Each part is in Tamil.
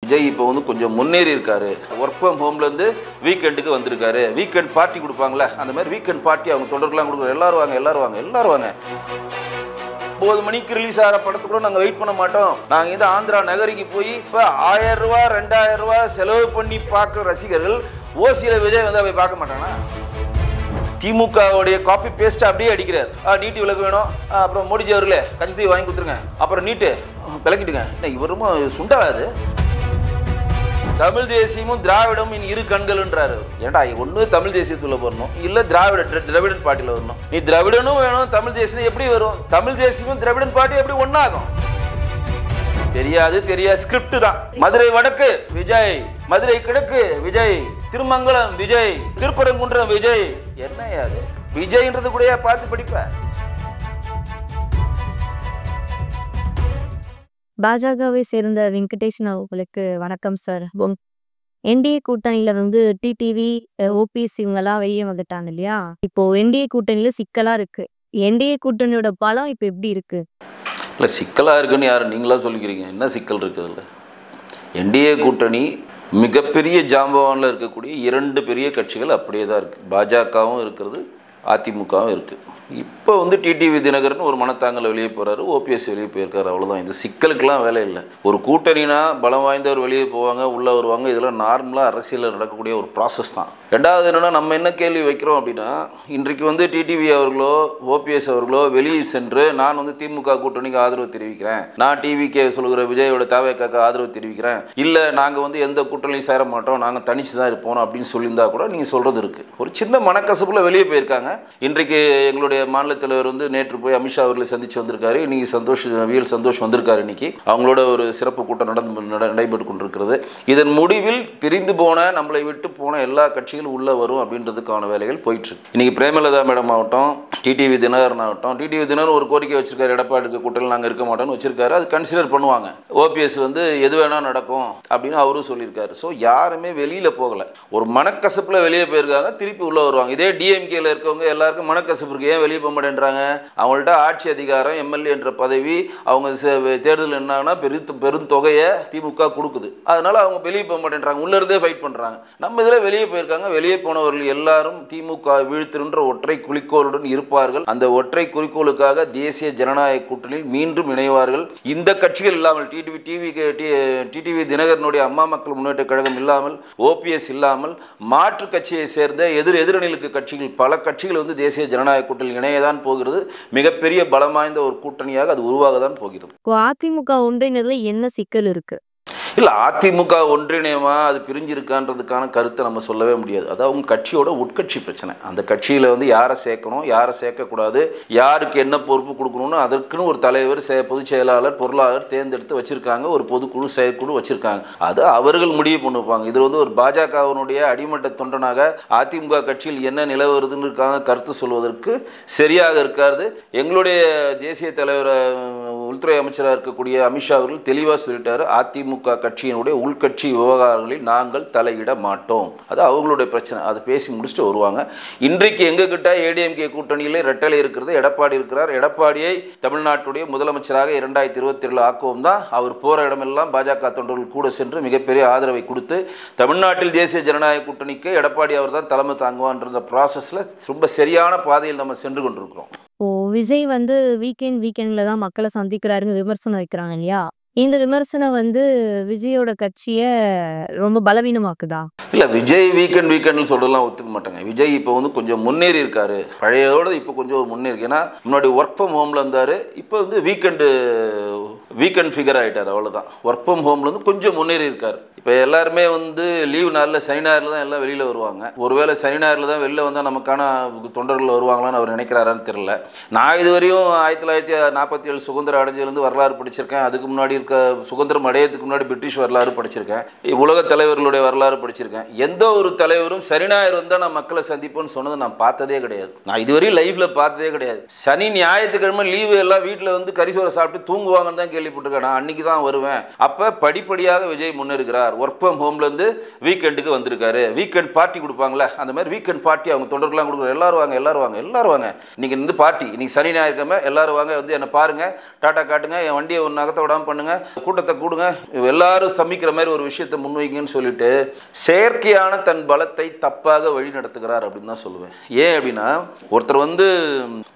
விஜய் இப்போ வந்து கொஞ்சம் முன்னேறி இருக்காரு. ஒர்க் ஃப்ரம் ஹோம்லேருந்து வீக்கெண்டுக்கு வந்திருக்காரு. வீக்கெண்ட் பார்ட்டி கொடுப்பாங்களே, அந்த மாதிரி வீக்கெண்ட் பார்ட்டி அவங்க தொண்டர்கள்லாம் கொடுக்குறாங்க. எல்லாரும் வாங்க, எல்லாரும் வாங்க, எல்லாரும் வாங்க. 9 மணிக்கு ரிலீஸ் ஆகிற படத்துக்கு கூட நாங்கள் வெயிட் பண்ண மாட்டோம். நாங்கள் இந்த ஆந்திரா நகரிக்கு போய் இப்போ 1000 ரூபா 2000 ரூபா செலவு பண்ணி பார்க்குற ரசிகர்கள் ஓசியில் விஜய் வந்தால் போய் பார்க்க மாட்டானா? திமுகவுடைய காப்பி பேஸ்ட் அப்படியே அடிக்கிறார். நீட்டு விலக்கு வேணும், அப்புறம் மோடிஜி அவர்களே கட்சி வாங்கி கொடுத்துருங்க, அப்புறம் நீட்டு விளக்கிட்டுங்க. இவரும் சுண்டாது. தமிழ் தேசியமும் திராவிடமும் இரு கண்கள்ன்றாரு. ஏன்டா ஒன்று தமிழ் தேசியத்துல வரணும், இல்லை திராவிடன் பார்ட்டியில் வரணும். நீ திராவிடனும் வேணும், தமிழ் தேசியம் எப்படி வரும்? தமிழ் தேசியமும் திராவிடன் பார்ட்டி எப்படி ஒன்னாகும்? தெரியாது, ஸ்கிரிப்ட் தான். மதுரை வடக்கு விஜய், மதுரை கிழக்கு விஜய், திருமங்கலம் விஜய், திருப்பரங்குன்றம் விஜய். என்ன அது விஜய்ன்றது கூட பார்த்து படிப்ப. பாஜகவை சேர்ந்த வெங்கடேஷன் அவர்களுக்கு வணக்கம் சார். என்டிஏ கூட்டணியில டிடிவி, ஓபிஎஸ் இவங்கெல்லாம் வெளியே வந்துட்டாங்க இல்லையா? இப்போ என்டிஏ கூட்டணியில சிக்கலா இருக்கு. என்டிஏ கூட்டணியோட பலம் இப்போ எப்படி இருக்கு? இல்லை, சிக்கலாக இருக்குன்னு யாரும் நீங்களா சொல்லிக்கிறீங்க. என்ன சிக்கல் இருக்குது இல்லை? என்டிஏ கூட்டணி மிகப்பெரிய ஜாம்பவானில் இருக்கக்கூடிய 2 பெரிய கட்சிகள் அப்படியே தான் இருக்குது. பாஜகவும் இருக்கிறது, அதிமுகவும் இருக்குது. இப்போ டிடிவி தினகரன் ஒரு மனத்தாங்கல வெளியே போகிறாரு, ஓபிஎஸ் வெளியே போயிருக்காரு. அவ்வளோதான். இந்த சிக்கலுக்கெல்லாம் வேலை இல்லை. ஒரு கூட்டணினா பலம் வாய்ந்தவர் வெளியே போவாங்க, உள்ளே வருவாங்க. இதெல்லாம் நார்மலாக அரசியலில் நடக்கக்கூடிய ஒரு ப்ராசஸ் தான். ரெண்டாவது என்னென்னா, நம்ம என்ன கேள்வி வைக்கிறோம் அப்படின்னா, இன்றைக்கு டிடிவி அவர்களோ ஓபிஎஸ் அவர்களோ வெளியே சென்று நான் திமுக கூட்டணிக்கு ஆதரவு தெரிவிக்கிறேன், நான் டிவிகே சொல்கிற விஜயோட தாவேக்காக்கு ஆதரவு தெரிவிக்கிறேன், இல்லை நாங்கள் எந்த கூட்டணியும் சேர மாட்டோம், நாங்கள் தனிச்சு தான் இருப்போம் அப்படின்னு சொல்லியிருந்தா கூட நீங்கள் சொல்கிறது இருக்குது. ஒரு சின்ன மனக்கசப்பில் வெளியே போயிருக்காங்க. இன்றைக்கு எங்களுடைய மாநில தலைவர் நேற்று போய் அமித்ஷா அவர்களை சந்திச்சு வந்திருக்காரு. இன்னைக்கு சந்தோஷ் வந்திருக்காரு. இன்னைக்கு அவங்களோட ஒரு சிறப்பு கூட்டம் நடைபெற்று கொண்டிருக்கிறது. இதன் முடிவில் பிரிந்து போன, நம்மளை விட்டு போன எல்லா கட்சிகளும் உள்ள வரும் அப்படின்றதுக்கான வேலைகள் போயிட்டு இருக்கு. இன்னைக்கு பிரேமலதா மேடம் ஆகட்டும், டிடிவி தினகரன் ஆகட்டும், டிடிவி தினகரன் ஒரு கோரிக்கை வச்சிருக்காரு, எடப்பாடி கூட்டத்தில் நாங்கள் இருக்க மாட்டோம்னு வச்சிருக்காரு. அது கன்சிடர் பண்ணுவாங்க. ஓபிஎஸ் எது வேணா நடக்கும் அப்படின்னு அவரும் சொல்லியிருக்காரு. ஸோ யாருமே வெளியில போகல, ஒரு மனக்கசப்புல வெளியே போயிருக்காங்க, திருப்பி உள்ள வருவாங்க. இதே டிஎம்கேல இருக்கவங்க எல்லாருக்கும் மனக்கசப்பு இருக்கு, ஏன் வெளியே போக மாட்டேன்றாங்க? அவங்கள்ட்ட ஆட்சி அதிகாரம், எம்எல்ஏ என்ற பதவி, அவங்க தேர்தல் என்னன்னா பெருந்தொகையை திமுக கொடுக்குது. அதனால அவங்க வெளியே போக மாட்டேன்றாங்க, உள்ள இருந்தே ஃபைட் பண்றாங்க. நம்ம இதில் வெளியே போயிருக்காங்க. வெளியே போனவர்கள் எல்லாரும் திமுக வீழ்த்துன்ற ஒற்றை குறிக்கோளுடன் இருப்பார்கள். அந்த ஒற்றை குறிக்கோளுக்காக தேசிய ஜனநாயக கூட்டணியில் மீண்டும் இணைவார்கள். இந்த கட்சிகள் இல்லாமல், டிடிவி தினகரனுடைய அம்மா மக்கள் முன்னேற்ற கழகம் இல்லாமல், ஓபிஎஸ் இல்லாமல், மாற்று கட்சியை சேர்ந்த எதிரணிகளுக்கு கட்சிகள், பல கட்சிகள் தேசிய ஜனநாயக கூட்டணி இணையதான் போகிறது. மிகப்பெரிய பலம் வாய்ந்த ஒரு கூட்டணியாக அது உருவாக தான் போகிறது. அதிமுக ஒன்றிணைந்ததுல என்ன சிக்கல் இருக்கு? இல்லை, அதிமுக ஒன்றிணையமா அது பிரிஞ்சிருக்கான்றதுக்கான கருத்தை நம்ம சொல்லவே முடியாது. அது அவங்க கட்சியோட உட்கட்சி பிரச்சனை. அந்த கட்சியில் யாரை சேர்க்கணும், யாரை சேர்க்கக்கூடாது, யாருக்கு என்ன பொறுப்பு கொடுக்கணும்னு அதற்குன்னு ஒரு தலைவர், பொதுச் செயலாளர், பொருளாளர் தேர்ந்தெடுத்து வச்சிருக்காங்க. ஒரு பொதுக்குழு, செயற்குழு வச்சிருக்காங்க. அது அவர்கள் முடிவு பண்ணுவாங்க. இதில் ஒரு பாஜகவினுடைய அடிமட்ட தொண்டனாக அதிமுக கட்சியில் என்ன நிலவருதுன்னு கருத்து சொல்வதற்கு சரியாக இருக்காது. எங்களுடைய தேசிய தலைவர், உள்துறை அமைச்சராக இருக்கக்கூடிய அமித்ஷா அவர்கள் தெளிவாக சொல்லிட்டாரு, அதிமுக கட்சியினுடைய உள்கட்சி விவகாரங்களில் நாங்கள் தலையிட மாட்டோம். அது அவங்களுடைய பிரச்சனை. அதை பேசி முடிச்சுட்டு வருவாங்க. இன்றைக்கு எங்ககிட்ட ஏடிஎம்கே கூட்டணியில் ரெட்டலை இருக்கிறது, எடப்பாடி இருக்கிறார். எடப்பாடியை தமிழ்நாட்டுடைய முதலமைச்சராக 2027 ஆக்குவோம் தான். அவர் போகிற இடமெல்லாம் பாஜக தொண்டர்கள் கூட சென்று மிகப்பெரிய ஆதரவை கொடுத்து தமிழ்நாட்டில் தேசிய ஜனநாயக கூட்டணிக்கு எடப்பாடி அவர் தான் தலைமை தாங்குவான்ற ப்ராசஸில் ரொம்ப சரியான பாதையில் நம்ம சென்று கொண்டிருக்கிறோம். விஜய் வீக்கெண்ட்ல தான் மக்களை சந்திக்கிறாருன்னு விமர்சனம் வைக்கிறாங்க இல்லையா? இந்த விமர்சனம் விஜயோட கட்சியை ரொம்ப பலவீனமாக்குதா? இல்லை, விஜய் வீக்கெண்ட் சொல்லலாம் ஒத்துக்க மாட்டாங்க. விஜய் இப்போ கொஞ்சம் முன்னேறி இருக்காரு. பழையோட இப்போ கொஞ்சம் முன்னேறி. ஏன்னா முன்னாடி ஒர்க் ஃப்ரம் ஹோமில் இருந்தார். இப்போ வீக்கெண்ட் ஃபிகர் ஆகிட்டார். அவ்வளோதான். ஒர்க் ஃப்ரம் ஹோம்லேருந்து கொஞ்சம் முன்னேறி இருக்கார். இப்போ எல்லாருமே லீவ் நாளில், சனி ஞாயிறில் தான் எல்லாம் வெளியில் வருவாங்க. ஒருவேளை சனி ஞாயிறில் தான் வெளில வந்தால் நமக்கான தொண்டர்கள் வருவாங்களான்னு அவர் நினைக்கிறாரான்னு தெரியல. நான் இதுவரையும் 1947 சுதந்திரம் அடைஞ்சதுலேருந்து வரலாறு படிச்சிருக்கேன். அதுக்கு முன்னாடி சுதந்திரம் அடையிறதுக்கு முன்னாடி பிரிட்டிஷ் வரலாறு படிச்சிருக்கேன். உலக தலைவர்களுடைய வரலாறு படிச்சிருக்கேன். எந்த ஒரு தலைவரும் சனி ஞாயிறு வந்தால் நான் மக்களை சந்திப்போன்னு சொன்னதை நான் பார்த்ததே கிடையாது. நான் இதுவரையும் லைஃப்பில் பார்த்ததே கிடையாது. சனி ஞாயிற்றுக்கிழமை லீவு எல்லாம் வீட்டில் கரிசோரை சாப்பிட்டு தூங்குவாங்கன்னு தான் கேள்விப்பட்டிருக்கேன், நான் அன்னைக்கு தான் வருவேன். அப்போ படிப்படியாக விஜய் முன்னேறுகிறார். ஒர்க் ஃப்ரம் ஹோம்லேருந்து வீக்கெண்டுக்கு வந்திருக்காரு. வீக்கெண்ட் பார்ட்டி கொடுப்பாங்களே, அந்த மாதிரி வீக்கெண்ட் பார்ட்டி அவங்க தொண்டர்கள்லாம் கொடுக்குறாரு. எல்லாரும் வாங்க, எல்லாரும் வாங்க, எல்லாரும் வாங்க, இன்னைக்கு வந்து பார்ட்டி, இன்னைக்கு சனி ஞாயிற்றுக்கிழமை, எல்லாரும் வாங்க, வந்து என்னை பாருங்க, டாட்டா காட்டுங்க, என் வண்டியை ஒன்று நகத்தை விடாமல் பண்ணுங்க, கூட்டத்தை கூடுங்க, எல்லாரும் சமிக்கிற மாதிரி ஒரு விஷயத்தை முன்வைங்கன்னு சொல்லிட்டு செயற்கையான தன் பலத்தை தப்பாக வழி நடத்துகிறார் அப்படின்னு தான் சொல்லுவேன். ஏன் அப்படின்னா, ஒருத்தர் வந்து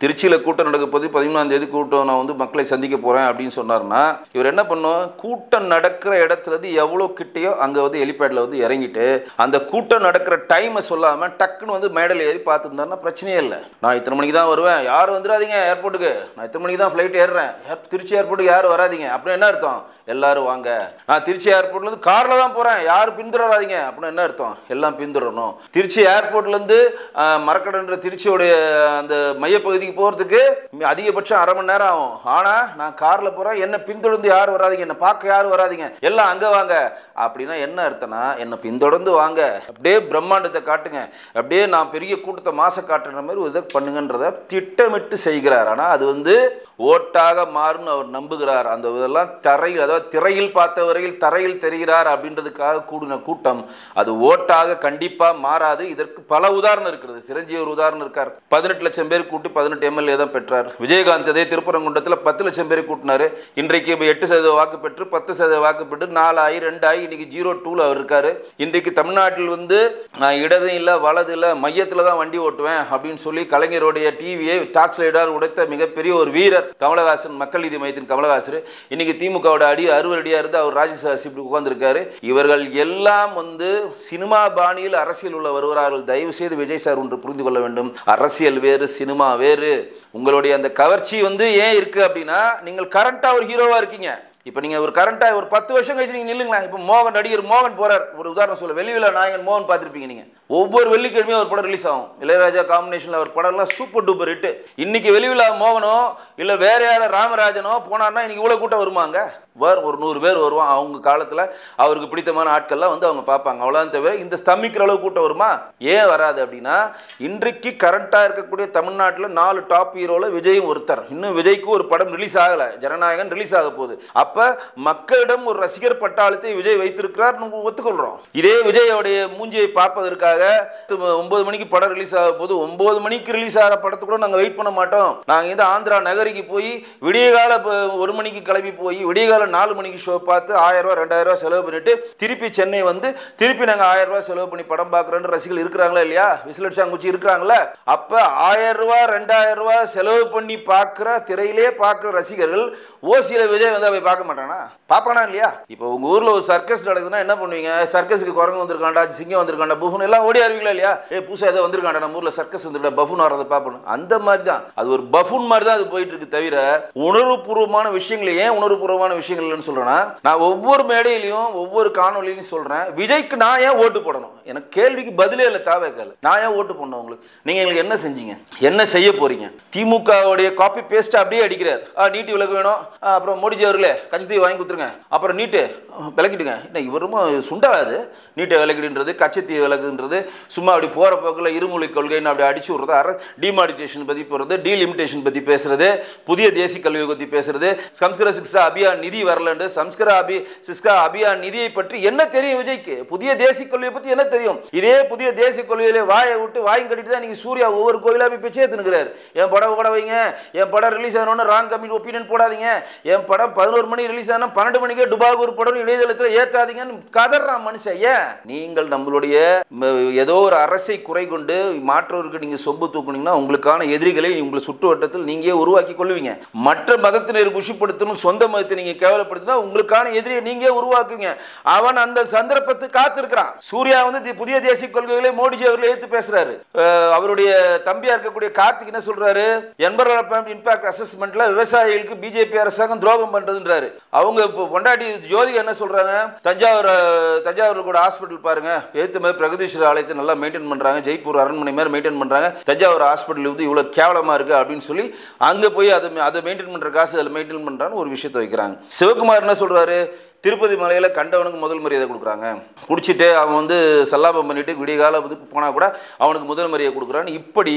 திருச்சியில் கூட்டம் நடக்க போது 13ஆம் தேதி கூட்டம், நான் வந்து மக்களை சந்திக்க போகிறேன் அப்படின்னு சொன்னார்னா, இவர் என்ன பண்ணும், கூட்டம் நடக்கிற இடத்துலேருந்து எவ்வளோ கிட்டையோ அங்கே வந்து ஹெலிபேடில் வந்து இறங்கிட்டு அந்த கூட்டம் நடக்கிற டைமை சொல்லாமல் டக்குன்னு வந்து மேடல் ஏறி பார்த்துருந்தாருன்னா பிரச்சனையே இல்லை. நான் இத்தனை மணிக்கு தான் வருவேன், யாரும் வந்துடாதீங்க ஏர்போர்ட்டுக்கு, நான் இத்தனை மணிக்கு தான் ஃப்ளைட் ஏறுறேன், திருச்சி ஏர்போர்ட்டுக்கு யாரும் வராதிங்க அப்படின்னு என்ன அர்த்தம், எல்லாரும் வாங்க. நான் திருச்சி ஏர்போர்ட்லேருந்து காரில் தான் போகிறேன், யாரும் பின்தொடராதீங்க அப்படின்னு என்ன அர்த்தம், எல்லாம் பின்தொடரணும். திருச்சி ஏர்போர்ட்லேருந்து மரக்கடன்ற திருச்சியோடைய அந்த மையப்பகுதிக்கு போகிறதுக்கு அதிகபட்சம் அரை மணி நேரம் ஆகும். ஆனால் நான் காரில் போகிறேன், என்னை பின்தொடர்ந்து யாரும் வராதிங்க, என்னை பார்க்க யாரும் வராதிங்க, எல்லாம் அங்கே வாங்க அப்படின்னா என்ன அர்த்தம்னா, என்னை பின்தொடர்ந்து வாங்க, அப்படியே பிரம்மாண்டத்தை காட்டுங்க, அப்படியே நான் பெரிய கூட்டத்தை மாச காட்டுற மாதிரி இதை பண்ணுங்கன்றதை திட்டமிட்டு செய்கிறார். ஆனால் அது வந்து ஓட்டாக மாறும்னு அவர் நம்புகிறார். அந்த இதெல்லாம் தரையில், அதாவது திரையில் பார்த்த வரையில் தரையில் தெரிகிறார் அப்படின்றதுக்காக கூடின கூட்டம் அது ஓட்டாக கண்டிப்பாக மாறாது. இதற்கு பல உதாரணம் இருக்கிறது. சிரஞ்சீவி ஒரு உதாரணம் இருக்கார், 18 லட்சம் பேர் கூட்டி 18 எம்எல்ஏ தான் பெற்றார். விஜயகாந்த் அதே திருப்பரங்குன்றத்தில் 10 லட்சம் பேர் கூட்டினாரு, இன்றைக்கு 8% வாக்கு பெற்று 10% வாக்கு பெற்று 4 ஆகி 2 ஆகி இன்னைக்கு 0-2 அவர் இருக்காரு. இன்றைக்கு தமிழ்நாட்டில் வந்து நான் இடது இல்லை வலது இல்லை மையத்தில் தான் வண்டி ஓட்டுவேன் அப்படின்னு சொல்லி கலைஞருடைய டிவியை டார்ச் லைட்டால் உடைத்த மிகப்பெரிய ஒரு வீரர் கமலஹாசன், மக்கள் நீதி மையத்தின் கமலஹாசன். இன்னைக்கு திமுகவோட அறுவடியா இருந்து அவர் ராஜ்யசபா இப்படி உட்கார்ந்துருக்காரு. இவர்கள் எல்லாம் வந்து சினிமா பாணியில் அரசியல் உள்ள வருகிறார்கள். தயவு செய்து விஜய் சார் ஒன்று புரிந்து கொள்ள வேண்டும், அரசியல் வேறு, சினிமா வேறு. உங்களுடைய அந்த கவர்ச்சி வந்து ஏன் இருக்கு அப்படின்னா, நீங்கள் கரண்டா ஒரு ஹீரோவா இருக்கீங்க. இப்போ நீங்கள் ஒரு கரண்டாக ஒரு 10 வருஷம் கழிச்சு நீங்கள் நில்லுங்களேன். இப்போ மோகன், நடிகர் மோகன் போகிறார், ஒரு உதாரணம் சொல்ல, வெள்ளி விழா நாயகன் மோகன் பார்த்துருப்பீங்க நீங்கள். ஒவ்வொரு வெள்ளிக்கிழமையும் ஒரு படம் ரிலீஸ் ஆகும். இளையராஜா காம்பினேஷனில் ஒரு படம்லாம் சூப்பர் டூப்பர் ஹிட்டு. இன்னைக்கு வெளி விழா மோகனோ இல்லை வேற யாரும் ராமராஜனோ போனார்னா இன்னைக்கு இவ்வளோ கூட்டம் வருவாங்க? ஒரு 100 பேர் வருவான். அவங்க காலத்தில் அவருக்கு பிடித்தமான ஆட்கள்லாம் வந்து அவங்க பார்ப்பாங்க, அவ்வளோதான். தவிர இந்த ஸ்தம்பிக்கிற அளவு கூட்டம் வருமா? ஏன் வராது அப்படின்னா, இன்றைக்கு கரண்ட்டாக இருக்கக்கூடிய தமிழ்நாட்டில் 4 டாப் ஹீரோவில் விஜயும் ஒருத்தர். இன்னும் விஜய்க்கு ஒரு படம் ரிலீஸ் ஆகலை, ஜனநாயகன் ரிலீஸ் ஆக போகுது. அப்போ மக்களிடம் ஒரு ரசிகர் பட்டாளத்தை விஜய் வைத்திருக்கிறார், நம்ம ஒத்துக்கொள்கிறோம். இதே விஜயோடைய மூஞ்சியை பார்ப்பதற்காக 9 மணிக்கு படம் ரிலீஸ் ஆக போது 9 மணிக்கு ரிலீஸ் ஆகிற படத்தை கூட நாங்கள் வெயிட் பண்ண மாட்டோம். நாங்கள் இந்த ஆந்திரா நகரிக்கு போய் விடிய கால 1 மணிக்கு கிளம்பி போய் விடிய கால 4 மணிக்கு ஷோ பார்த்து 1000 ரூபா 2000 ரூபா செலவு பண்ணிட்டு திருப்பி சென்னை வந்து திருப்பி நாங்கள் 1000 ரூபா செலவு பண்ணி படம் பார்க்குறோன்னு ரசிகர்கள் இருக்கிறாங்களா இல்லையா? விசிலடிச்சாங்குச்சி இருக்கிறாங்களா? அப்போ 1000 ரூபா 2000 ரூபா செலவு பண்ணி பார்க்குற, திரையிலே பார்க்குற ரசிகர்கள் ஓசியில் விஜய் வந்து போய் பார்க்க மாட்டானா? பார்ப்பானா இல்லையா? இப்போ உங்கள் ஊரில் ஒரு சர்க்கஸ் நடக்குதுன்னா என்ன பண்ணுவீங்க? சர்க்கஸுக்கு குரங்கு வந்திருக்காண்டா, சிங்கம் வந்திருக்காண்டா, புஃபன் எல்லாம் ஓடி அறிவீங்களா இல்லையா? புதுசாக ஏதோ வந்திருக்காண்டா, நம்ம ஊரில் சர்க்கஸ் வந்துருக்கா, பஃபுன் வர்றதை பார்ப்பணும். அந்த மாதிரி தான் அது ஒரு பஃபுன் மாதிரி தான் அது போயிட்டு இருக்கு. தவிர உணர்வுபூர்வமான விஷயங்கள், ஏன் உணர்வுபூர்வமான விஷயங்கள்னு சொல்றேன்னா, நான் ஒவ்வொரு மேடையிலையும் ஒவ்வொரு காணொலியிலையும் சொல்றேன், விஜய்க்கு நான் ஏன் ஓட்டு போடணும்? எனக்கு கேள்விக்கு பதிலே இல்லை. தாவேக்கால நான் ஏன் ஓட்டு போடணும்? உங்களுக்கு நீங்க எங்களுக்கு என்ன செஞ்சீங்க, என்ன செய்ய போறீங்க? திமுகவுடைய காப்பி பேஸ்ட் அப்படியே அடிக்கிறார். நீட்டு விலக்கு வேணும், அப்புறம் மோடிஜி அவர்களே கச்சத்தீவை வாங்கி கொடுத்துருங்க, அப்புறம் நீட்டு விலக்கிட்டுங்க. என்ன இவரும் சுண்டாது? நீட்டை விலக்கிடுன்றது, கச்சத்தீவை விலக்குன்றது சும்மா அப்படி போற போக்கில் இருமொழி கொள்கைன்னு அப்படி அடிச்சு விடுறது, டிமானிட்டேஷன் பற்றி போகிறது, டீலிமிட்டேஷன் பற்றி பேசுறது, புதிய தேசிய கல்வியை பற்றி பேசுறது, சம்ஸ்கிருத சிக்ஷா அபியான் நிதி வரலன்னு சம்ஸ்கிருத சிக்ஷா அபியான் நிதியை பற்றி என்ன தெரியும் விஜய்க்கு? புதிய தேசிய கல்வியை பற்றி என்ன தெரியும்? இதே புதிய தேசிய கல்வியிலே வாயை விட்டு வாங்கி கட்டிட்டு தான் நீங்க சூர்யா ஒவ்வொரு கோயிலா போய் பிச்சை எடுத்துக்கிறார். என் படம் கூட வைங்க, என் படம் ரிலீஸ் ஆனோன்னு ராங் கம்மிட் ஒப்பீனியன் போடாதீங்க, என் படம் 11 மணி ரிலீஸ் ஆனா 12 மணிக்கே டுபாக் ஒரு படம் இணையதளத்தில் ஏத்தாதீங்கன்னு கதறான் மனுஷன். ஏன் நீங்கள் நம்மளுடைய ஏதோ ஒரு அரசை குறை கொண்டு மாற்றவருக்கு நீங்க சொம்பு தூக்குனீங்கன்னா உங்களுக்கான எதிரிகளை உங்களை சுற்று வட்டத்தில் நீங்க உருவாக்கி கொள்வீங்க. மற்ற மதத்தினர் குஷிப்படுத்தணும், சொந்த மதத்தை நீங்க கேவலப்படுத்தினா உங்களுக்கான எதிரியை நீங்க உருவாக்குங்க. அவன் அந்த சந்தர்ப்பத்தை காத்திருக்கிறான். சூர்யா வந்து புதிய தேசிய கொள்கைகளை மோடிஜி அவர்கள் ஏத்து பேசுறாரு. அவருடைய தம்பியா இருக்கக்கூடிய கார்த்திக் என்ன சொல்றாரு? என்வரன்மெண்டல் இம்பாக்ட் அசஸ்மெண்ட்ல விவசாயிகளுக்கு பிஜேபி அரசாங்கம் துரோகம் பண்றதுன்றாரு. அவங்க இப்போ பொண்டாட்டி ஜோதிகா என்ன சொல்றாங்க? தஞ்சாவூர் கூட ஹாஸ்பிட்டல் பாருங்க, ஏத்து மாதிரி பிரகதீஸ்வரர் ஆலயத்தை நல்லா மெயின்டைன் பண்றாங்க, ஜெய்ப்பூர் அரண்மனை மாதிரி மெயின்டைன் பண்றாங்க, தஞ்சாவூர் ஹாஸ்பிட்டல் வந்து இவ்வளவு கேவலமா இருக்கு அப்படின்னு சொல்லி அங்க போய் அதை மெயின்டைன் பண்ற காசு அதில் மெயின்டைன் பண்றான்னு ஒரு விஷயத்தை வைக்கிறாங்க. சிவகுமார் என்ன சொல்றாரு? திருப்பதி மலையில் கண்டவனுக்கு முதல் மரியாதை கொடுக்குறாங்க. குடிச்சிட்டு அவன் வந்து சல்லாபம் பண்ணிட்டு விடிய கால இதுக்கு போனால் கூட அவனுக்கு முதல் மரியாதை கொடுக்குறான்னு. இப்படி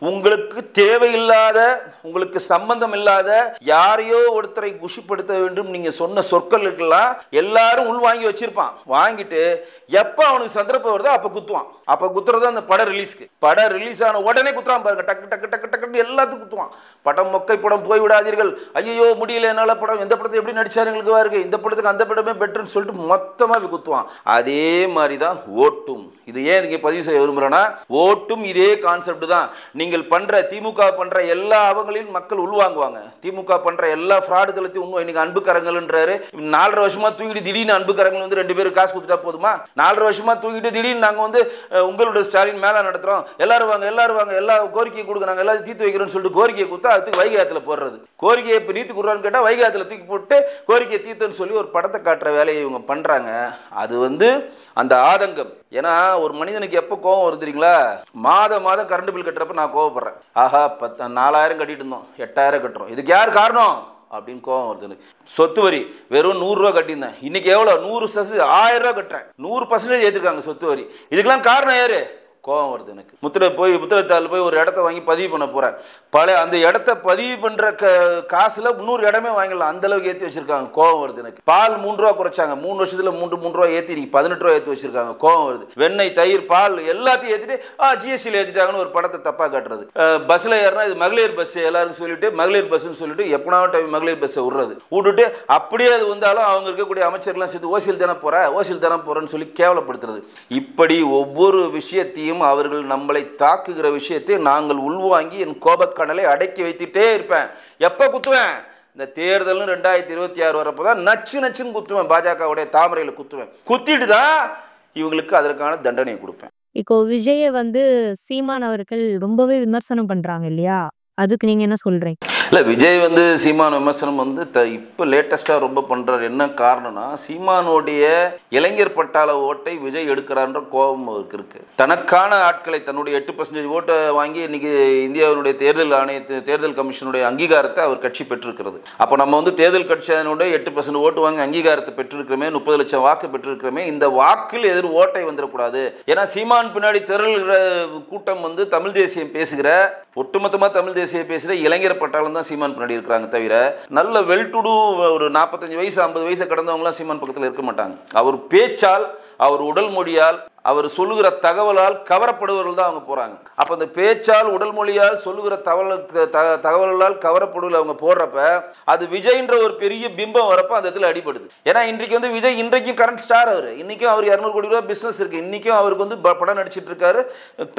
உங்களுக்கு தேவையில்லாத, உங்களுக்கு சம்பந்தம் இல்லாத யாரையோ ஒருத்தரை குஷிப்படுத்த வேண்டும் நீங்கள் சொன்ன சொற்களுக்கெல்லாம் எல்லாரும் உள் வாங்கி வச்சிருப்பான். வாங்கிட்டு எப்போ அவனுக்கு சந்தர்ப்பம் வருதோ அப்போ குத்துவான். அப்போ குத்துறது அந்த படம் ரிலீஸ்க்கு. படம் ரிலீஸ் ஆன உடனே குத்துறான் பாருங்க, டக்கு டக்கு டக்கு டக்குன்னு எல்லாத்துக்கும் குத்துவான். படம் மொக்கை படம் போய் விடாதீர்கள், ஐயோ முடியல என்னால படம், எந்த படத்தை எப்படி நடிச்சாரு எங்களுக்கு இருக்கு, இந்த படத்துக்கு அந்த படமே பெட்டர்னு சொல்லிட்டு மொத்தமாக குத்துவான். அதே மாதிரி தான் ஓட்டும். இது ஏன் இங்கே பதிவு செய்ய விரும்புகிறேன்னா, ஓட்டும் இதே கான்செப்ட் தான். நீங்கள் பண்ற திமுக பண்ற எல்லா அவங்களையும் மக்கள் உள்வாங்குவாங்க. திமுக பண்ற எல்லா ஃப்ராடுகளையும் உண்மை. இன்னைக்கு அன்புக்கரங்கள்ன்றாரு, 4.5 வருஷமா தூங்கிட்டு திடீர்னு அன்புக்கரங்கள் வந்து 2 பேரும் காசு கொடுத்துட்டா போதுமா? 4.5 வருஷமா தூங்கிட்டு திடீர்னு நாங்கள் வந்து உங்களுடைய ஸ்டாலின் மேலே நடத்துகிறோம், எல்லாரும் வாங்க எல்லாரும் வாங்க, எல்லா கோரிக்கையும் கொடுங்க, நாங்கள் எல்லாத்தையும் தீர்த்து வைக்கிறோம்னு சொல்லிட்டு கோரிக்கையை கொடுத்தா அதுக்கு வைகை ஆற்றுல போடுறது. கோரிக்கையை இப்போ நீத்து கொடுறான்னு கேட்டால் வைகை ஆற்றுல தூக்கி போட்டு கோரிக்கையை தீர்த்துன்னு சொல்லி ஒரு படத்தை காட்டுற வேலையை இவங்க பண்ணுறாங்க. அது வந்து அந்த ஆதங்கம். ஏன்னா ஒரு மனிதனுக்கு எப்போ கோபம் வருது தெரியுங்களா? மாதம் கரண்ட் பில் கட்டுறப்ப நான் கோவப்படுறேன். ஆஹா 4,000 கட்டிட்டு இருந்தோம், 8,000 கட்டுறோம், இதுக்கு யார் காரணம் அப்படின்னு கோவம் வருது. சொத்து வரி வெறும் 100 ரூபா கட்டியிருந்தேன், இன்னைக்கு எவ்வளோ 100% 1000 ரூபா கட்டுறேன், 100% ஏற்றிருக்காங்க சொத்து வரி. இதுக்கெல்லாம் காரணம் யாரு? கோவம் வருது எனக்கு. முத்திரத்தாள் போய் ஒரு இடத்த வாங்கி பதிவு பண்ண போகிறேன். அந்த இடத்த பதிவு பண்ணுற காசில் இன்னொரு இடமே வாங்கிடலாம், அந்த அளவுக்கு ஏற்றி வச்சிருக்காங்க. கோவம் வருது எனக்கு. பால் 3 ரூபா குறைச்சாங்க, 3 வருஷத்தில் 3 ரூபா ஏற்றி இன்னைக்கு 18 ரூபா ஏற்றி வச்சிருக்காங்க. கோவம் வருது. வெண்ணெய் தயிர் பால் எல்லாத்தையும் ஏற்றிட்டு ஜிஎஸ்டியில் ஏற்றிட்டாங்கன்னு ஒரு படத்தை தப்பாக காட்டுறது. பஸ்ஸில் ஏறினா இது மகளிர் பஸ் எல்லாருக்கும் சொல்லிட்டு மகளிர் பஸ்ன்னு சொல்லிட்டு எப்பனாவட்ட மகளிர் பஸ்ஸை விட்டுட்டு அப்படியே அது வந்தாலும் அவங்க இருக்கக்கூடிய அமைச்சர்லாம் சேர்த்து ஓசியில் தானே போகிறேன்னு சொல்லி கேவலப்படுத்துறது. இப்படி ஒவ்வொரு விஷயத்தையும் அவர்கள் நம்மளை தாக்குகிற விஷயத்தை நாங்கள் உள்வாங்கி என் கோபக்கடலை அடக்கி வைத்துட்டே இருப்பேன். எப்ப குத்துவேன்? இந்த தேர்தல் 2026 வரப்போதான் நச்சுன்னு குத்துவேன். பாஜகவுடைய தாமரையில் குத்துவேன். குத்திட்டு தான் இவங்களுக்கு அதற்கான தண்டனையை கொடுப்பேன். இப்போ விஜயை வந்து சீமான் அவர்கள் ரொம்பவே விமர்சனம் பண்றாங்க இல்லையா? அதுக்கு நீங்க என்ன சொல்றீங்க? இல்லை, விஜய் வந்து சீமான் விமர்சனம் வந்து இப்போ லேட்டஸ்ட்டாக ரொம்ப பண்ணுறாரு. என்ன காரணம்னா, சீமானுடைய இளைஞர் பட்டாள ஓட்டை விஜய் எடுக்கிறான்ற கோபம் அவருக்கு இருக்குது. தனக்கான ஆட்களை, தன்னுடைய 8% ஓட்டை வாங்கி இன்னைக்கு இந்தியாவினுடைய தேர்தல் கமிஷனுடைய அங்கீகாரத்தை அவர் கட்சி பெற்றிருக்கிறது. அப்போ நம்ம வந்து தேர்தல் கட்சியினுடைய 8% ஓட்டு வாங்கி அங்கீகாரத்தை பெற்றிருக்கிறோமே, 30 லட்சம் வாக்கு பெற்றிருக்கிறோமே, இந்த வாக்கில் எதிர் ஓட்டை வந்துடக்கூடாது. ஏன்னா சீமான் பின்னாடி திரள்கிற கூட்டம் வந்து தமிழ் தேசியம் பேசுகிற, ஒட்டுமொத்தமாக தமிழ் தேசியம் பேசுகிற இளைஞர் பட்டாளம் தான் சீமான் பின்னாடி இருக்கிறாங்க. தவிர நல்ல வெல் டு டூ ஒரு 45 வயசு 50 வயசு கடந்தவங்களாம் சீமான் பக்கத்தில் இருக்க மாட்டாங்க. அவர் பேச்சால், அவர் உடல் மொழியால், அவர் சொல்லுகிற தகவலால் கவரப்படுவர்கள் தான் அவங்க போகிறாங்க. அப்போ அந்த பேச்சால், உடல் மொழியால், சொல்லுகிற தகவலால் கவரப்படுவதில் அவங்க போடுறப்ப அது விஜய்ன்ற ஒரு பெரிய பிம்பம் வரப்போ அந்த இடத்துல அடிபடுது. ஏன்னா இன்றைக்கு வந்து விஜய் இன்றைக்கும் கரண்ட் ஸ்டார். அவர் இன்றைக்கும் அவர் 200 கோடி ரூபா பிஸ்னஸ் இருக்குது. இன்றைக்கும் அவருக்கு வந்து படம் நடிச்சிட்டு இருக்காரு.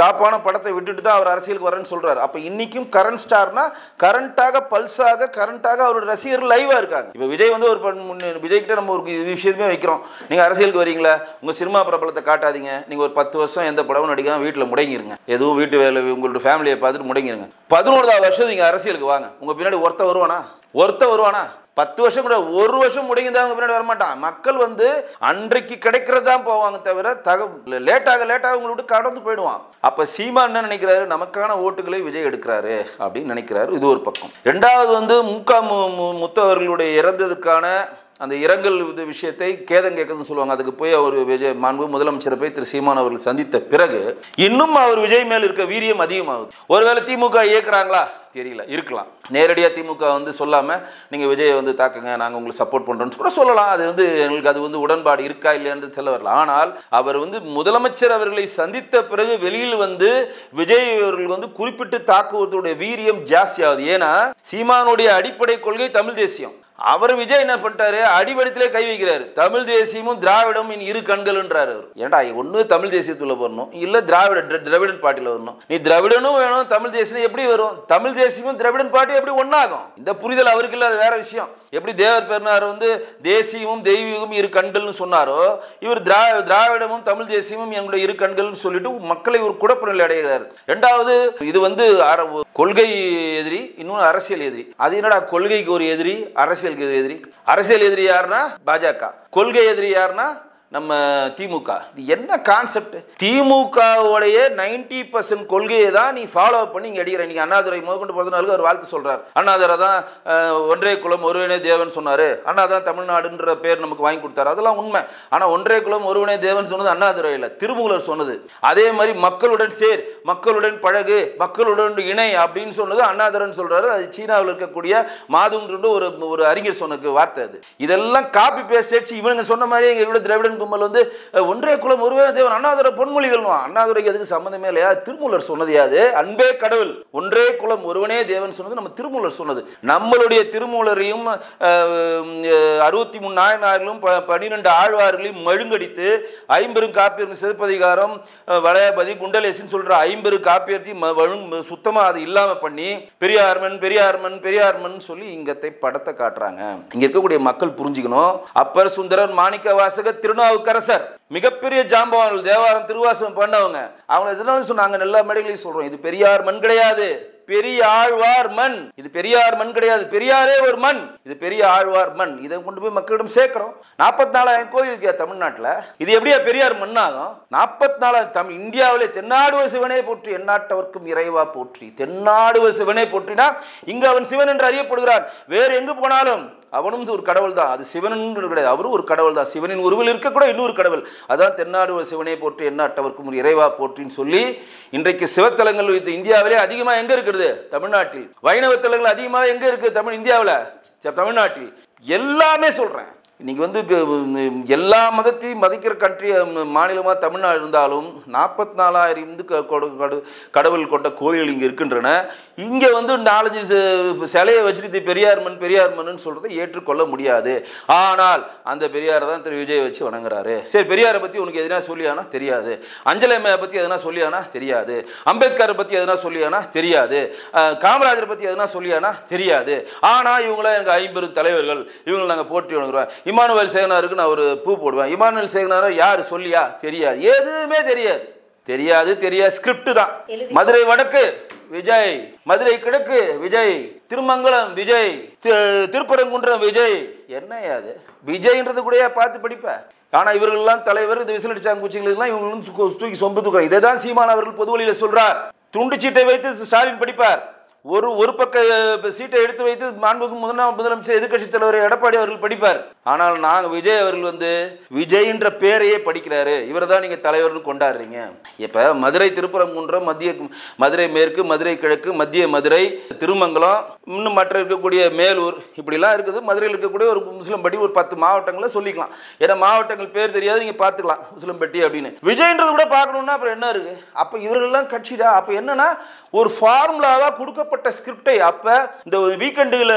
டாப்பான படத்தை விட்டுட்டு தான் அவர் அரசியலுக்கு வரேன்னு சொல்கிறார். அப்போ இன்றைக்கும் கரண்ட் ஸ்டார்னா கரண்ட்டாக, பல்ஸாக, கரண்ட்டாக அவரோட ரசிகர்கள் லைவாக இருக்காங்க. இப்போ விஜய் வந்து விஜய்கிட்ட நம்ம ஒரு விஷயமே வைக்கிறோம், நீங்கள் அரசியலுக்கு வரீங்களா, உங்கள் சினிமா பிரபலத்தை காட்டாதீங்க, நீங்கள் ஒரு 10 வருஷம் எந்த படமும் நடிக்காம வீட்டில் முடங்கிருங்க, எதுவும் வீட்டு வேலை உங்களோட ஃபேமிலியை பார்த்துட்டு முடங்கிருங்க. 11வது வருஷம் நீங்கள் அரசியலுக்கு வாங்க, உங்கள் பின்னாடி ஒருத்த வருவானா? 10 வருஷம் கூட, 1 வருஷம் முடங்கிதான் அவங்க பின்னாடி வரமாட்டான். மக்கள் வந்து அன்றைக்கு கிடைக்கிறது தான் போவாங்க, தவிர லேட்டாக உங்களை விட்டு கடந்து போயிடுவான். அப்போ சீமான் என்ன நினைக்கிறாரு? நமக்கான ஓட்டுகளை விஜய் எடுக்கிறாரு அப்படின்னு நினைக்கிறாரு. இது ஒரு பக்கம். 2வது வந்து முத்து அவர்களுடைய இறந்ததுக்கான அந்த இரங்கல் விஷயத்தை கேதம் கேட்குதுன்னு சொல்லுவாங்க. அதுக்கு போய் அவர் மாண்பு முதலமைச்சரை போய் திரு சீமான் அவர்கள் சந்தித்த பிறகு இன்னும் அவர் விஜய் மேல் இருக்க வீரியம் அதிகமாகுது. ஒருவேளை திமுக இயக்குறாங்களா தெரியல, இருக்கலாம். நேரடியாக திமுக வந்து சொல்லாமல் நீங்கள் விஜயை வந்து தாக்குங்க, நாங்கள் உங்களுக்கு சப்போர்ட் பண்ணுறோன்னு கூட சொல்லலாம். அது வந்து எங்களுக்கு அது வந்து உடன்பாடு இருக்கா இல்லையான்னு தெரிய வரல. ஆனால் அவர் வந்து முதலமைச்சர் அவர்களை சந்தித்த பிறகு வெளியில் வந்து விஜய் அவர்கள் வந்து குறிப்பிட்டு தாக்குவதோடைய வீரியம் ஜாஸ்தி ஆகுது. ஏன்னா சீமானுடைய அடிப்படை கொள்கை தமிழ் தேசியம். அவர் விஜய் என்ன பண்ணிட்டாரு? அடிவடத்திலே கை வைக்கிறாரு. தமிழ் தேசியமும் திராவிடமும் இரு கண்கள்ன்றாரு. ஏன்டா, ஒன்று தமிழ் தேசியத்துல வரணும், இல்லை திராவிடன் பார்ட்டியில் வரணும். நீ திராவிடனும் வேணும், தமிழ் தேசியம் எப்படி வரும்? தமிழ் தேசியமும் திராவிடன் பார்ட்டி எப்படி ஒன்னாகும்? இந்த புரிதல் அவருக்கு இல்லை, அது வேற விஷயம். எப்படி தேவர் பெருனார் வந்து தேசியமும் தெய்வீகமும் இரு கண்கள்னு சொன்னாரோ, இவர் திராவிடமும் தமிழ் தேசியமும் என்னுடைய இரு கண்கள்னு சொல்லிட்டு மக்களை ஒரு குழப்ப நிலை அடைகிறார். 2வது, இது வந்து கொள்கை எதிரி, இன்னொன்று அரசியல் எதிரி. அது என்னடா, கொள்கைக்கு ஒரு எதிரி, அரசியல் எதிரி யாருன்னா பாஜக, கொள்கை எதிரி யாருன்னா நம்ம திமுக. இது என்ன கான்செப்ட்? திமுகவுடைய 90% கொள்கையை தான் நீ ஃபாலோ பண்ணி இங்கே அடிக்கிற. நீங்கள் அண்ணாதுரை முதற்கொண்டு பிறந்தநாளுக்கு அவர் வாழ்த்து சொல்கிறார். அண்ணாதுரை தான் ஒன்றே குலம் ஒருவனே தேவன் சொன்னார். அண்ணா தான் தமிழ்நாடுன்ற பேர் நமக்கு வாங்கி கொடுத்தாரு. அதெல்லாம் உண்மை. ஆனால் ஒன்றே குலம் ஒருவனே தேவன் சொன்னது அண்ணாதுரை இல்லை, திருமூலர் சொன்னது. அதே மாதிரி மக்களுடன் சேர், மக்களுடன் பழகு, மக்களுடன் இணை அப்படின்னு சொன்னது அண்ணாதுரைன்னு சொல்கிறாரு. அது சீனாவில் இருக்கக்கூடிய மாதுன்னு ஒரு அறிஞர் சொன்ன வார்த்தை. அது இதெல்லாம் காப்பி பேஸ்ட் இவங்க சொன்ன மாதிரி எங்களோட திராவிடன் கும்பல் வந்து ஒன்றே குலம் ஒருவனே தேவன் அண்ணாதுரை பொன்மொழிகள். அண்ணாதுரைக்கு அதுக்கு சம்பந்தமே இல்லையா? திருமூலர் சொன்னது யாது? அன்பே கடவுள், ஒன்றே குலம் ஒருவனே தேவன் சொன்னது நம்ம திருமூலர் சொன்னது. நம்மளுடைய திருமூலரையும் 63 நாயனார்களும் 12 ஆழ்வார்களையும் மழுங்கடித்து 50 காப்பியம் சிதப்பதிகாரம் வளையபதி குண்டலேசின்னு சொல்ற 50 காப்பியத்தை சுத்தமா அது இல்லாம பண்ணி பெரியார்மன் பெரியார்மன் பெரியார்மன் சொல்லி இங்கத்தை படத்தை காட்டுறாங்க. இங்க இருக்கக்கூடிய மக்கள் புரிஞ்சுக்கணும். அப்பர் சுந்தரர் மாணிக்க வாசகர் திருநாவுக்கரசர் மிகப்பெரிய ஜாம்பவான்கள், தேவாரம் திருவாசகம் பண்ணவங்க. அவங்க எதனால சொன்னாங்க? எல்லா மேடைகளையும் சொல்றோம், இது பெரியார் மண் கிடையாது, பெரிய ஆழ்வார் மண். இது பெரியார் மண் கிடையாது, பெரியாரே ஒரு மண், இது பெரிய ஆழ்வார் மண். இதை கொண்டு போய் மக்களிடம் சேர்க்கிறோம். 44,000 கோயில் இருக்கியா தமிழ்நாட்டில்? இது எப்படியா பெரியார் மண் ஆகும்? 44,000 இந்தியாவிலே தென்னாடுவர் சிவனே போற்றி எந்நாட்டவர்க்கும் இறைவா போற்றி. தென்னாடுவர் சிவனே போற்றினா இங்க அவன் சிவன் என்று அறியப்படுகிறான். வேறு எங்கு போனாலும் அவனும் ஒரு கடவுள் தான். அது சிவன் கிடையாது, அவரும் ஒரு கடவுள் தான். சிவனின் உருவில் இருக்கக்கூட இன்னொரு கடவுள். அதான் தென்னாடுவர் சிவனை போற்றி எந்நாட்டவர்க்கும் ஒரு இறைவா போற்றின்னு சொல்லி இன்றைக்கு சிவத்தலங்கள் வைத்து இந்தியாவிலே அதிகமாக எங்க இருக்கிறது? தமிழ்நாட்டில். வைணவ தலங்கள் அதிகமாக எங்க இருக்கு? தமிழ்நாட்டில். எல்லாமே சொல்றேன். இன்னைக்கு வந்து எல்லா மதத்தையும் மதிக்கிற கண்ட்ரி மாநிலமாக தமிழ்நாடு இருந்தாலும் 44,000 இந்து கடவுள் கொண்ட கோயில்கள் இங்கே இருக்கின்றன. இங்கே வந்து 4-5 சிலையை வச்சுட்டு பெரியார் மண் பெரியார் மண்ணுன்னு சொல்கிறத ஏற்றுக்கொள்ள முடியாது. ஆனால் அந்த பெரியாரை தான் திரு விஜய் வச்சு வணங்குறாரு. சரி, பெரியாரை பற்றி உனக்கு எதுனா சொல்லியானா தெரியாது, அஞ்சலம்மையை பற்றி எதுனா சொல்லியானா தெரியாது, அம்பேத்கரை பற்றி எதுனா சொல்லியானா தெரியாது, காமராஜரை பற்றி எதுனா சொல்லியானா தெரியாது. ஆனால் இவங்கள எனக்கு 50 தலைவர்கள், இவங்களை நாங்கள் போற்றி வணங்குறோம். இமானுவேல் சேகனாருக்கு நான் ஒரு பூ போடுவேன். இமானுவேல் சேகனாரை யார் சொல்லியா தெரியாது, எதுவுமே தெரியாது. தெரியாது ஸ்கிரிப்ட் தான். மதுரை வடக்கு விஜய், மதுரை கிழக்கு விஜய், திருமங்கலம் விஜய், திருப்பரங்குன்றம் விஜய். என்னையாது விஜய்ன்றது கூட பார்த்து படிப்ப. ஆனா இவர்கள்லாம் தலைவர், இந்த விசிலடிச்சாங்குச்சிகளுக்கெல்லாம் இவங்களும் தூக்கி சொம்பு தூக்குறாங்க. இதை தான் சீமான் அவர்கள் பொது வழியில சொல்றார். துண்டு சீட்டை வைத்து ஸ்டாலின் படிப்பார். ஒரு பக்க சீட்டை எடுத்து வைத்து மாண்புக்கு முதலமைச்சர் எதிர்கட்சி தலைவர் எடப்பாடி அவர்கள் படிப்பார். ஆனால் நாங்கள் விஜய் அவர்கள் வந்து விஜய்ன்ற பேரையே படிக்கிறாரு. இவரை தான் நீங்கள் தலைவர்னு கொண்டாடுறீங்க. இப்போ மதுரை திருப்பரங்குன்றம், மதுரை மேற்கு, மதுரை கிழக்கு, மத்திய மதுரை, திருமங்கலம், இன்னும் மற்ற இருக்கக்கூடிய மேலூர், இப்படிலாம் இருக்குது. மதுரையில் இருக்கக்கூடிய ஒரு முஸ்லிம்பட்டி ஒரு 10 மாவட்டங்களை சொல்லிக்கலாம். ஏன்னா மாவட்டங்கள் பேர் தெரியாது, நீங்கள் பார்த்துக்கலாம் முஸ்லிம்பட்டி அப்படின்னு. விஜய்ன்றது கூட பார்க்கணுன்னா அப்புறம் என்ன இருக்கு? அப்போ இவர்கள்லாம் கட்சிடா. அப்போ என்னன்னா ஒரு ஃபார்முலாவாக கொடுக்கப்பட்ட ஸ்கிரிப்டை அப்ப இந்த வீக்கெண்டுல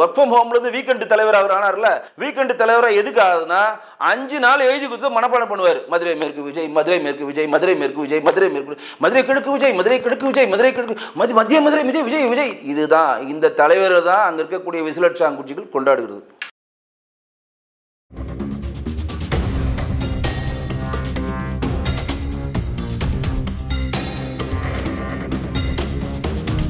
ஒர்க் ஃப்ரம் ஹோம்ல இருந்து வீக்கெண்டு தலைவர் அவர் ஆனார்ல, வீக்கெண்டு தலைவரா எதுக்கு ஆகுதுன்னா 5 நாள் எழுதி கொடுத்து மனப்பாடம் பண்ணுவார். மதுரை மேற்கு விஜய், மதுரை மேற்கு விஜய், மதுரை மேற்கு விஜய், மதுரை மேற்கு, மதுரை கிழக்கு விஜய், மதுரை கிழக்கு விஜய், மதுரை கிழக்கு, மத்திய மதுரை விஜய் விஜய் விஜய். இதுதான் இந்த தலைவர் தான் அங்க இருக்கக்கூடிய விசிலட்சாங்குச்சிகள் கொண்டாடுகிறது.